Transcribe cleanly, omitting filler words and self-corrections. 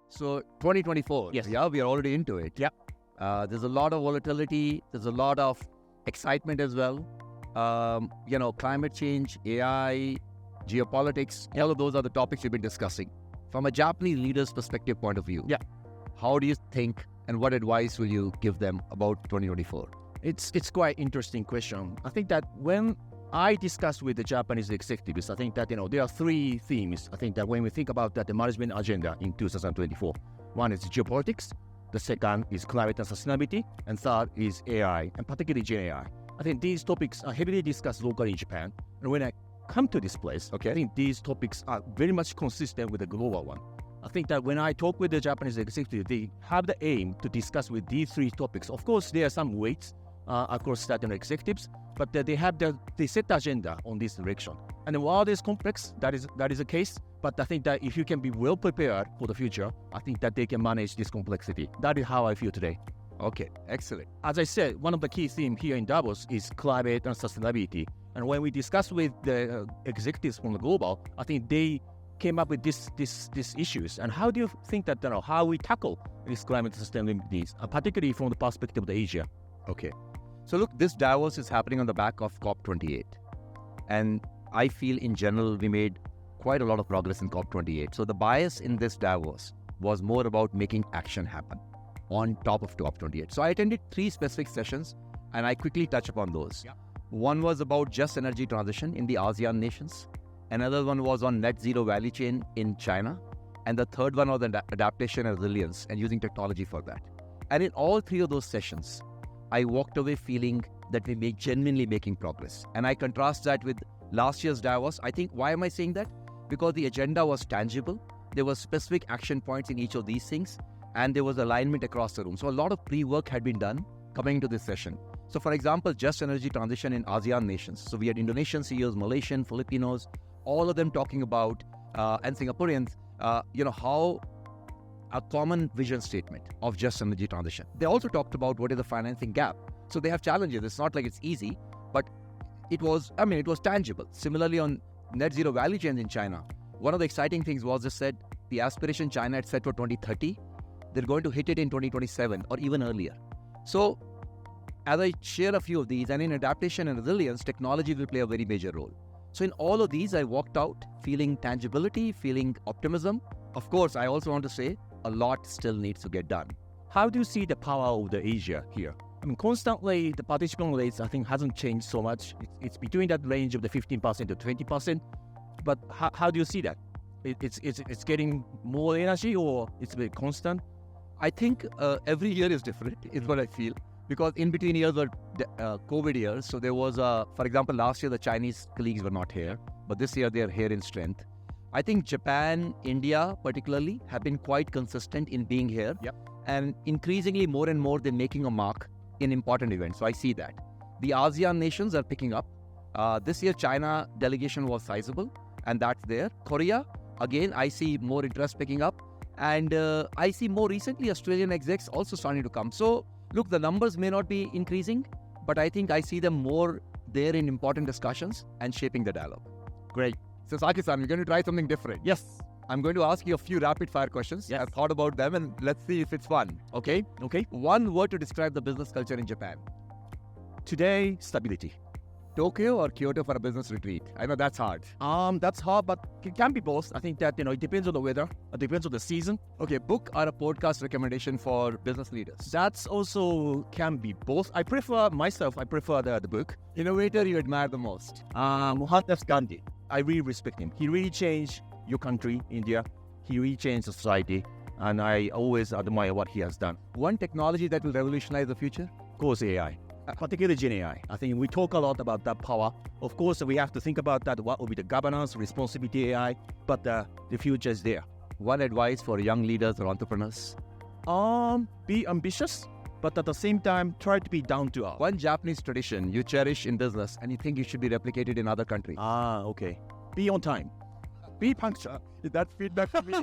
So 2024. Yes. Yeah, we are already into it. Yep. There's a lot of volatility. There's a lot of excitement as well. Climate change, AI, geopolitics, all of those are the topics we've been discussing. From a Japanese leader's perspective point of view, how do you think and what advice will you give them about 2024? It's quite interesting question. I think that when I discuss with the Japanese executives, I think that, there are three themes. I think that when we think about that, the management agenda in 2024, one is geopolitics, the second is climate and sustainability, and third is AI, and particularly GenAI. I think these topics are heavily discussed locally in Japan. And when I come to this place, I think these topics are very much consistent with the global one. I think that when I talk with the Japanese executive, they have the aim to discuss with these three topics. Of course, there are some weights across certain executives, but they set the agenda on this direction. And while it's complex, that is the case. But I think that if you can be well prepared for the future, I think that they can manage this complexity. That is how I feel today. Okay, excellent. As I said, one of the key themes here in Davos is climate and sustainability. And when we discuss with the executives from the global, I think they came up with these issues. And how do you think that, how we tackle these climate and sustainability, particularly from the perspective of Asia? Okay. So look, this Davos is happening on the back of COP28. And I feel in general, we made quite a lot of progress in COP28. So the bias in this Davos was more about making action happen on top of COP28. So I attended 3 specific sessions and I quickly touch upon those. Yeah. One was about just energy transition in the ASEAN nations. Another one was on net zero value chain in China. And the third one was adaptation and resilience and using technology for that. And in all 3 of those sessions, I walked away feeling that we genuinely making progress. And I contrast that with last year's Davos. I think, why am I saying that? Because the agenda was tangible. There were specific action points in each of these things. And there was alignment across the room. So a lot of pre-work had been done coming into this session. So for example, just energy transition in ASEAN nations. So we had Indonesian CEOs, Malaysian, Filipinos, all of them talking about, and Singaporeans, how a common vision statement of just energy transition. They also talked about what is the financing gap. So they have challenges. It's not like it's easy, but it was tangible. Similarly on net zero value chains in China, one of the exciting things was they said the aspiration China had set for 2030, they're going to hit it in 2027 or even earlier. So as I share a few of these, and in adaptation and resilience, technology will play a very major role. So in all of these, I walked out feeling tangibility, feeling optimism. Of course, I also want to say a lot still needs to get done. How do you see the power of the Asia here? I mean, constantly the participant rates, I think, hasn't changed so much. It's between that range of the 15% to 20%. But how do you see that? It's getting more energy, or it's very constant? I think every year is different, is what I feel. Because in between years were COVID years. So there was, for example, last year the Chinese colleagues were not here. But this year they are here in strength. I think Japan, India particularly have been quite consistent in being here. Yep. And increasingly more and more they're making a mark in important events. So I see that. The ASEAN nations are picking up. This year China delegation was sizable and that's there. Korea, again, I see more interest picking up. And I see more recently Australian execs also starting to come. So look, the numbers may not be increasing, but I think I see them more there in important discussions and shaping the dialogue. Great. So Sasaki-san, we're going to try something different. Yes. I'm going to ask you a few rapid fire questions. Yes. I've thought about them and let's see if it's fun. Okay. One word to describe the business culture in Japan. Today, stability. Tokyo or Kyoto for a business retreat? I know that's hard. That's hard, but it can be both. I think that, it depends on the weather. It depends on the season. Okay, book or a podcast recommendation for business leaders? That's also can be both. I prefer the book. Innovator you admire the most? Mohandas Gandhi. I really respect him. He really changed your country, India. He really changed society. And I always admire what he has done. One technology that will revolutionize the future? Of course, AI. Particularly GenAI. I think we talk a lot about that power. Of course, we have to think about that. What will be the governance, responsibility AI? But the future is there. One advice for young leaders or entrepreneurs? Be ambitious, but at the same time, try to be down to earth. One Japanese tradition you cherish in business and you think you should be replicated in other countries? Okay. Be on time. Be punctual. That's feedback for me.